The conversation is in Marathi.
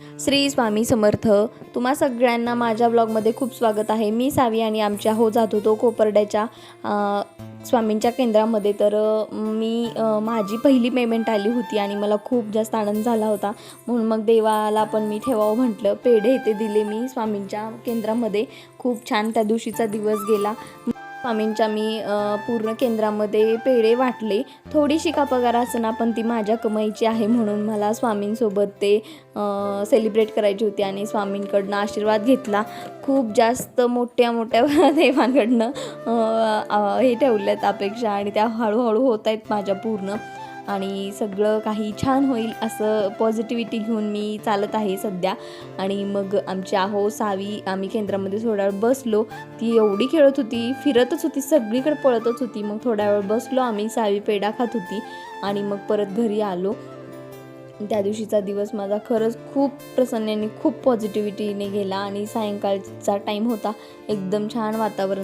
श्री स्वामी समर्थ. तुम्हा सगळ्यांना माझ्या ब्लॉगमध्ये खूप स्वागत आहे. मी सावी आणि आमच्या जात होतो कोपर्ड्याच्या स्वामींच्या केंद्रामध्ये. तर माझी पहिली पेमेंट आली होती आणि मला खूप जास्त आनंद झाला होता. म्हणून मग देवाला पण मी ठेवावं म्हटलं. पेढे इथे दिले मी स्वामींच्या केंद्रामध्ये. खूप छान त्या दिवशीचा दिवस गेला. स्वामींच्या मी पूर्ण केंद्रामध्ये पेढे वाटले. थोडीशी का पगार असना पण ती माझ्या कमाईची आहे, म्हणून मला स्वामींसोबत ते सेलिब्रेट करायची होती आणि स्वामींकडनं आशीर्वाद घेतला. खूप जास्त मोठ्या मोठ्या देवांकडनं हे ठेवल्यात अपेक्षा आणि त्या हळूहळू होत आहेत माझ्या पूर्ण. आणि सगळं काही छान होईल असं पॉझिटिव्हिटी घेऊन मी चालत आहे सध्या. आणि मग आमची सावी आम्ही केंद्रामध्ये थोड्या वेळ बसलो. ती एवढी खेळत होती, फिरतच होती, सगळीकडे पळतच होती. मग थोड्या वेळ बसलो आम्ही. सावी पेढा खात होती आणि मग परत घरी आलो. त्या दिवशीचा दिवस माझा खरंच खूप प्रसन्न आणि खूप पॉझिटिव्हिटीने गेला. आणि सायंकाळचा टाईम होता, एकदम छान वातावरण.